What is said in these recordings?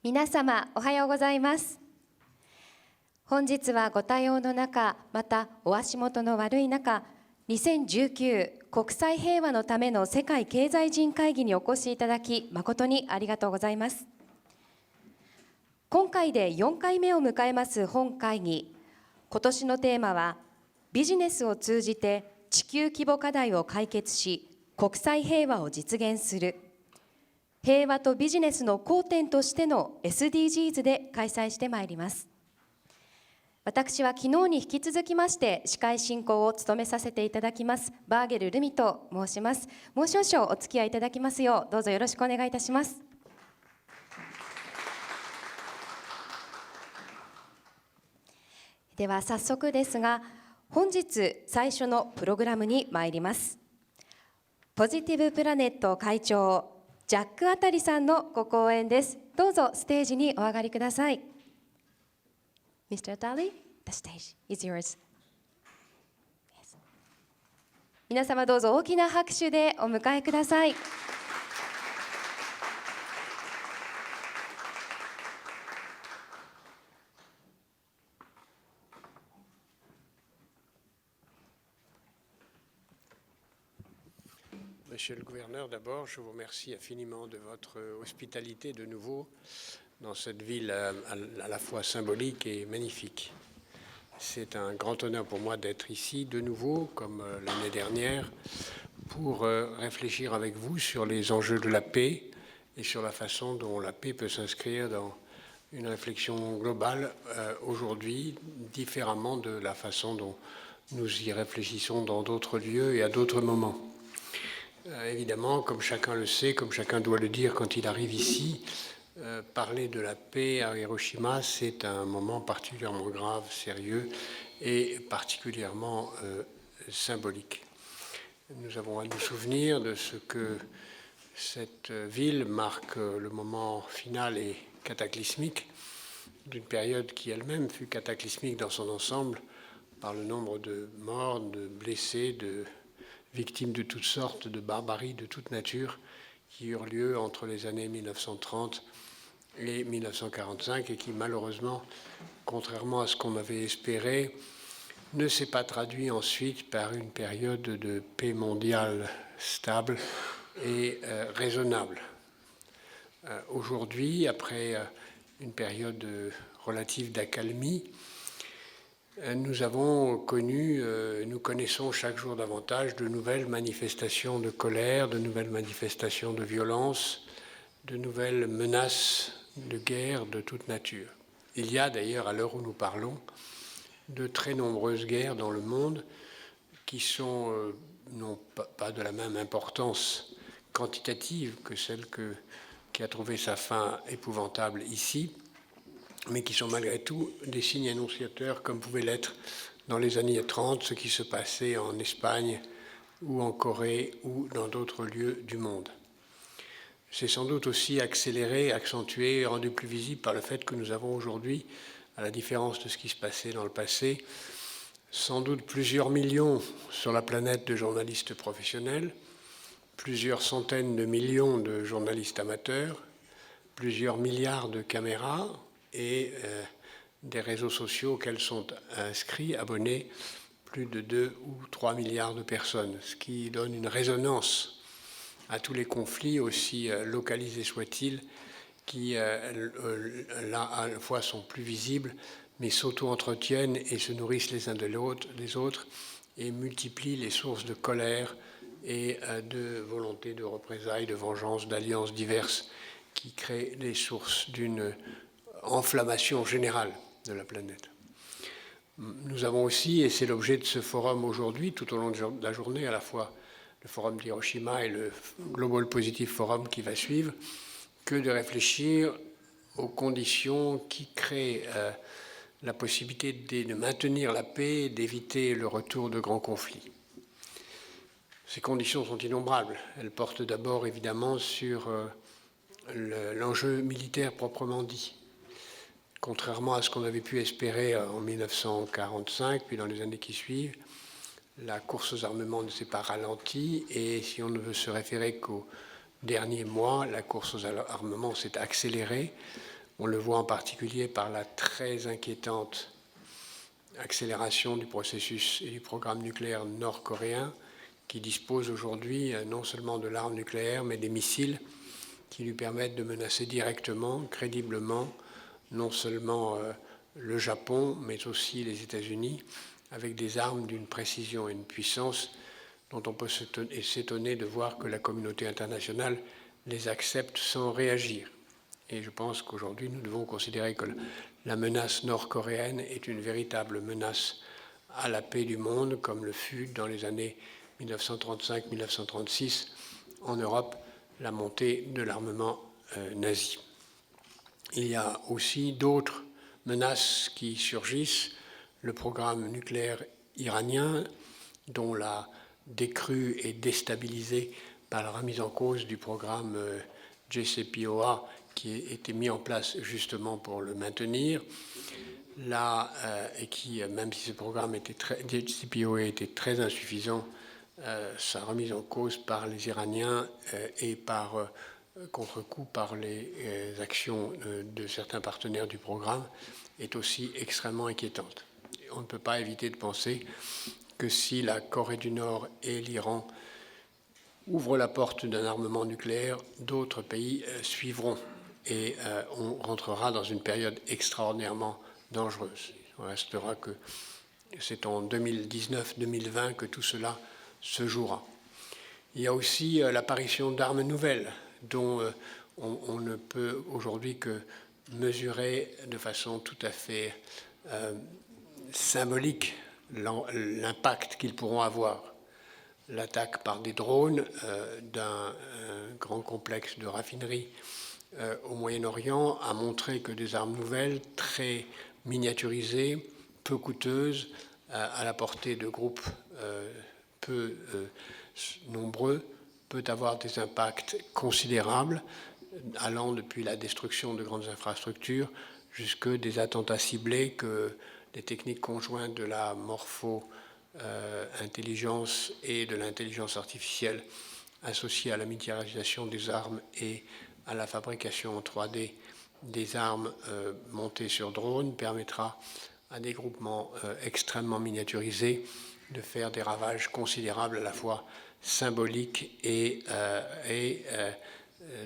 皆様おはようございます。本日はご多様の中、またお足元の悪い中、2019国際平和のための世界経済人会議にお越しいただき誠にありがとうございます。今回で4回目を迎えます本会議、今年のテーマはビジネスを通じて地球規模課題を解決し国際平和を実現する、平和とビジネスの交点としての SDGs で開催してまいります。私は昨日に引き続きまして司会進行を務めさせていただきますバーゲル・ルミと申します。もう少々お付き合いいただきますようどうぞよろしくお願いいたします。では早速ですが、本日最初のプログラムに参ります。ポジティブプラネット会長ジャック・アタリさんのご講演です。どうぞステージにお上がりください。Mr. Attali, the stage is yours. Yes. 皆様どうぞ大きな拍手でお迎えください。Monsieur le gouverneur, d'abord, je vous remercie infiniment de votre hospitalité de nouveau dans cette ville à la fois symbolique et magnifique. C'est un grand honneur pour moi d'être ici de nouveau, comme l'année dernière, pour réfléchir avec vous sur les enjeux de la paix et sur la façon dont la paix peut s'inscrire dans une réflexion globale aujourd'hui, différemment de la façon dont nous y réfléchissons dans d'autres lieux et à d'autres moments. Évidemment, comme chacun le sait, comme chacun doit le dire quand il arrive ici, parler de la paix à Hiroshima, c'est un moment particulièrement grave, sérieux et particulièrement symbolique. Nous avons à nous souvenir de ce que cette ville marque le moment final et cataclysmique d'une période qui elle-même fut cataclysmique dans son ensemble par le nombre de morts, de blessés, de victimes de toutes sortes, de barbaries de toute nature qui eurent lieu entre les années 1930 et 1945 et qui malheureusement, contrairement à ce qu'on avait espéré, ne s'est pas traduit ensuite par une période de paix mondiale stable et raisonnable. Aujourd'hui, après une période relative d'accalmie, nous avons connu, nous connaissons chaque jour davantage de nouvelles manifestations de colère, de nouvelles manifestations de violence, de nouvelles menaces de guerre de toute nature. Il y a d'ailleurs, à l'heure où nous parlons, de très nombreuses guerres dans le monde qui sont non pas de la même importance quantitative que celle qui a trouvé sa fin épouvantable ici, mais qui sont malgré tout des signes annonciateurs, comme pouvait l'être dans les années 30, ce qui se passait en Espagne ou en Corée ou dans d'autres lieux du monde. C'est sans doute aussi accéléré, accentué, rendu plus visible par le fait que nous avons aujourd'hui, à la différence de ce qui se passait dans le passé, sans doute plusieurs millions sur la planète de journalistes professionnels, plusieurs centaines de millions de journalistes amateurs, plusieurs milliards de caméras, et des réseaux sociaux auxquels sont inscrits, abonnés, plus de 2 ou 3 milliards de personnes, ce qui donne une résonance à tous les conflits, aussi localisés soient-ils, qui là à la fois sont plus visibles, mais s'auto-entretiennent et se nourrissent les uns des autres, et multiplient les sources de colère et de volonté de représailles, de vengeance, d'alliances diverses, qui créent les sources d'une enflammation générale de la planète. Nous avons aussi, et c'est l'objet de ce forum aujourd'hui, tout au long de la journée, à la fois le forum d'Hiroshima et le Global Positive Forum qui va suivre, que de réfléchir aux conditions qui créent la possibilité de maintenir la paix et d'éviter le retour de grands conflits. Ces conditions sont innombrables. Elles portent d'abord évidemment sur l'enjeu militaire proprement dit. Contrairement à ce qu'on avait pu espérer en 1945, puis dans les années qui suivent, la course aux armements ne s'est pas ralentie, et si on ne veut se référer qu'aux derniers mois, la course aux armements s'est accélérée. On le voit en particulier par la très inquiétante accélération du processus et du programme nucléaire nord-coréen, qui dispose aujourd'hui non seulement de l'arme nucléaire, mais des missiles qui lui permettent de menacer directement, crédiblement, non seulement le Japon, mais aussi les États-Unis, avec des armes d'une précision et une puissance dont on peut s'étonner de voir que la communauté internationale les accepte sans réagir. Et je pense qu'aujourd'hui, nous devons considérer que la menace nord-coréenne est une véritable menace à la paix du monde, comme le fut dans les années 1935-1936 en Europe, la montée de l'armement nazi. Il y a aussi d'autres menaces qui surgissent. Le programme nucléaire iranien, dont la décrue est déstabilisée par la remise en cause du programme JCPOA qui a été mis en place justement pour le maintenir. Là, et qui, même si ce programme JCPOA était très insuffisant, sa remise en cause par les Iraniens et par contre-coup par les actions de certains partenaires du programme est aussi extrêmement inquiétante. On ne peut pas éviter de penser que si la Corée du Nord et l'Iran ouvrent la porte d'un armement nucléaire, d'autres pays suivront et on rentrera dans une période extraordinairement dangereuse. Il restera que c'est en 2019-2020 que tout cela se jouera. Il y a aussi l'apparition d'armes nouvelles dont on ne peut aujourd'hui que mesurer de façon tout à fait symbolique l'impact qu'ils pourront avoir. L'attaque par des drones d'un grand complexe de raffinerie au Moyen-Orient a montré que des armes nouvelles, très miniaturisées, peu coûteuses, à la portée de groupes peu nombreux, peut avoir des impacts considérables, allant depuis la destruction de grandes infrastructures jusque des attentats ciblés que les techniques conjointes de la morpho-intelligence et de l'intelligence artificielle associées à la militarisation des armes et à la fabrication en 3D des armes montées sur drone permettra à des groupements extrêmement miniaturisés de faire des ravages considérables à la fois symboliques et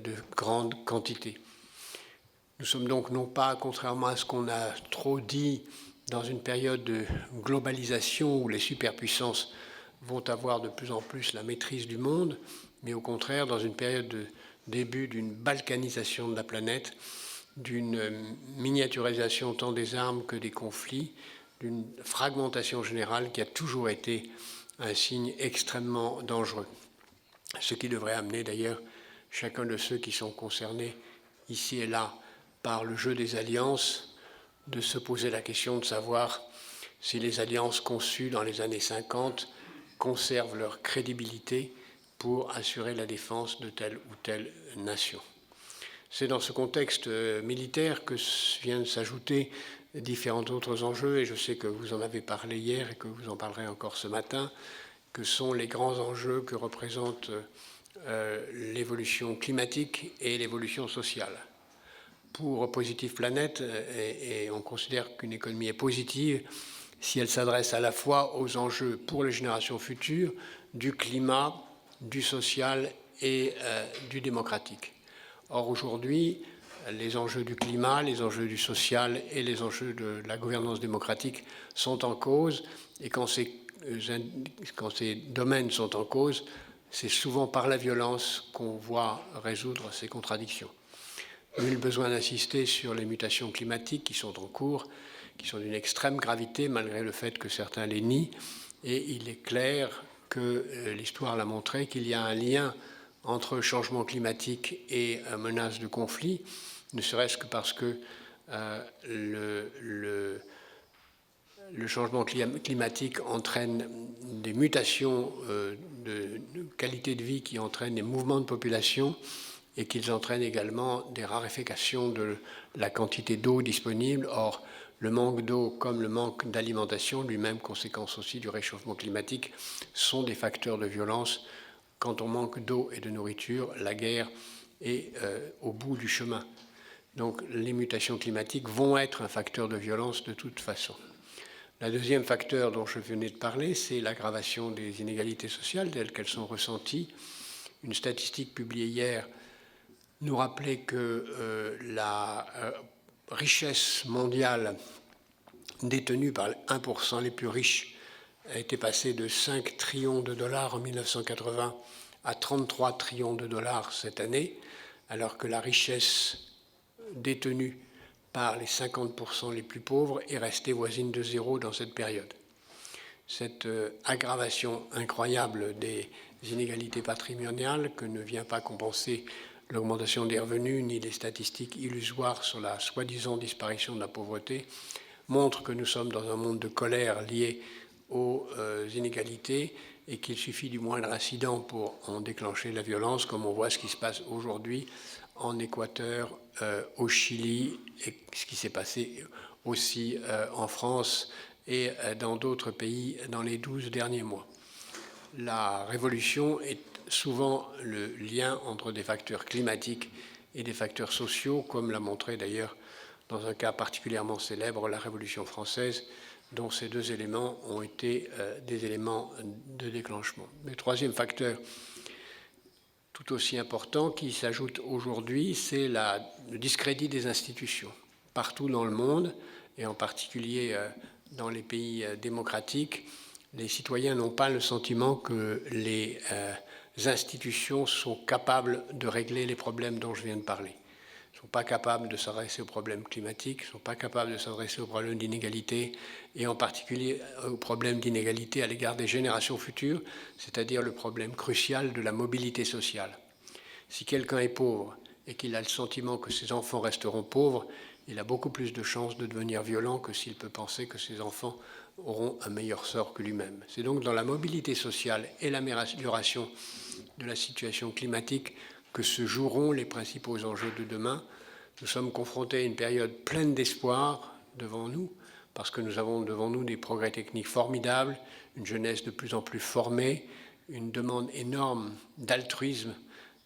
de grande quantité. Nous sommes donc non pas, contrairement à ce qu'on a trop dit, dans une période de globalisation où les superpuissances vont avoir de plus en plus la maîtrise du monde, mais au contraire dans une période de début d'une balkanisation de la planète, d'une miniaturisation tant des armes que des conflits, d'une fragmentation générale qui a toujours été un signe extrêmement dangereux. Ce qui devrait amener d'ailleurs chacun de ceux qui sont concernés ici et là par le jeu des alliances de se poser la question de savoir si les alliances conçues dans les années 50 conservent leur crédibilité pour assurer la défense de telle ou telle nation. C'est dans ce contexte militaire que viennent s'ajouter différents autres enjeux, et je sais que vous en avez parlé hier et que vous en parlerez encore ce matin, que sont les grands enjeux que représentent l'évolution climatique et l'évolution sociale. Pour Positive Planète, et on considère qu'une économie est positive si elle s'adresse à la fois aux enjeux pour les générations futures, du climat, du social et du démocratique. Or, aujourd'hui, les enjeux du climat, les enjeux du social et les enjeux de la gouvernance démocratique sont en cause, et quand ces domaines sont en cause, c'est souvent par la violence qu'on voit résoudre ces contradictions. Nul besoin d'insister sur les mutations climatiques qui sont en cours, qui sont d'une extrême gravité malgré le fait que certains les nient, et il est clair que l'histoire l'a montré qu'il y a un lien entre changement climatique et menace de conflit, ne serait-ce que parce que le changement climatique entraîne des mutations de qualité de vie qui entraînent des mouvements de population et qu'ils entraînent également des raréfaction de la quantité d'eau disponible. Or, le manque d'eau comme le manque d'alimentation, lui-même conséquence aussi du réchauffement climatique, sont des facteurs de violence. Quand on manque d'eau et de nourriture, la guerre est au bout du chemin. Donc les mutations climatiques vont être un facteur de violence de toute façon. Le deuxième facteur dont je venais de parler, c'est l'aggravation des inégalités sociales telles qu'elles sont ressenties. Une statistique publiée hier nous rappelait que la richesse mondiale détenue par les 1% les plus riches a été passée de 5 trillions de dollars en 1980 à 33 trillions de dollars cette année, alors que la richesse détenue par les 50% les plus pauvres est restée voisine de zéro dans cette période. Cette aggravation incroyable des inégalités patrimoniales que ne vient pas compenser l'augmentation des revenus ni les statistiques illusoires sur la soi-disant disparition de la pauvreté montre que nous sommes dans un monde de colère lié aux inégalités et qu'il suffit du moindre incident pour en déclencher la violence, comme on voit ce qui se passe aujourd'hui en Équateur, au Chili, et ce qui s'est passé aussi en France et dans d'autres pays dans les 12 derniers mois. La révolution est souvent le lien entre des facteurs climatiques et des facteurs sociaux, comme l'a montré d'ailleurs dans un cas particulièrement célèbre, la Révolution française, dont ces deux éléments ont été des éléments de déclenchement. Le troisième facteur, tout aussi important, qui s'ajoute aujourd'hui, c'est le discrédit des institutions. Partout dans le monde, et en particulier dans les pays démocratiques, les citoyens n'ont pas le sentiment que les institutions sont capables de régler les problèmes dont je viens de parler. Ils ne sont pas capables de s'adresser aux problèmes climatiques, ils ne sont pas capables de s'adresser aux problèmes d'inégalité, et en particulier aux problèmes d'inégalité à l'égard des générations futures, c'est-à-dire le problème crucial de la mobilité sociale. Si quelqu'un est pauvre et qu'il a le sentiment que ses enfants resteront pauvres, il a beaucoup plus de chances de devenir violent que s'il peut penser que ses enfants auront un meilleur sort que lui-même. C'est donc dans la mobilité sociale et l'amélioration de la situation climatique que se joueront les principaux enjeux de demain. Nous sommes confrontés à une période pleine d'espoir devant nous, parce que nous avons devant nous des progrès techniques formidables, une jeunesse de plus en plus formée, une demande énorme d'altruisme,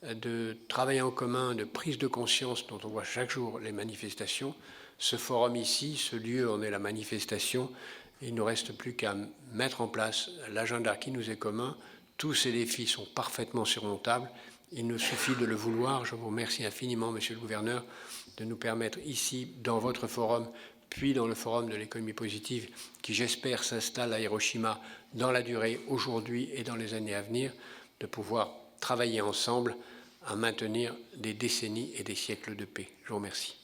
de travail en commun, de prise de conscience dont on voit chaque jour les manifestations. Ce forum ici, ce lieu en est la manifestation. Il ne nous reste plus qu'à mettre en place l'agenda qui nous est commun. Tous ces défis sont parfaitement surmontables. Il nous suffit de le vouloir. Je vous remercie infiniment, Monsieur le Gouverneur, de nous permettre ici, dans votre forum, puis dans le forum de l'économie positive, qui j'espère s'installe à Hiroshima dans la durée, aujourd'hui et dans les années à venir, de pouvoir travailler ensemble à maintenir des décennies et des siècles de paix. Je vous remercie.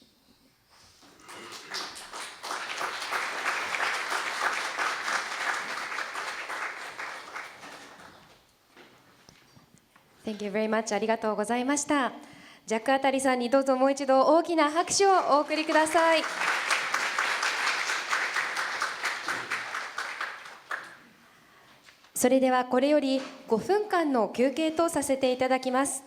Thank you very much. ありがとうございました。ジャック・アタリさんにどうぞもう一度大きな拍手をお送りください。それではこれより5分間の休憩とさせていただきます。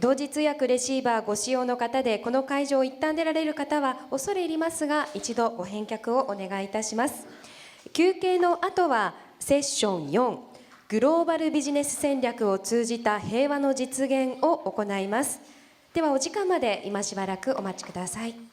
同時通訳レシーバーご使用の方でこの会場を一旦出られる方は恐れ入りますが一度ご返却をお願いいたします。休憩の後はセッション4、グローバルビジネス戦略を通じた平和の実現を行います。ではお時間まで今しばらくお待ちください。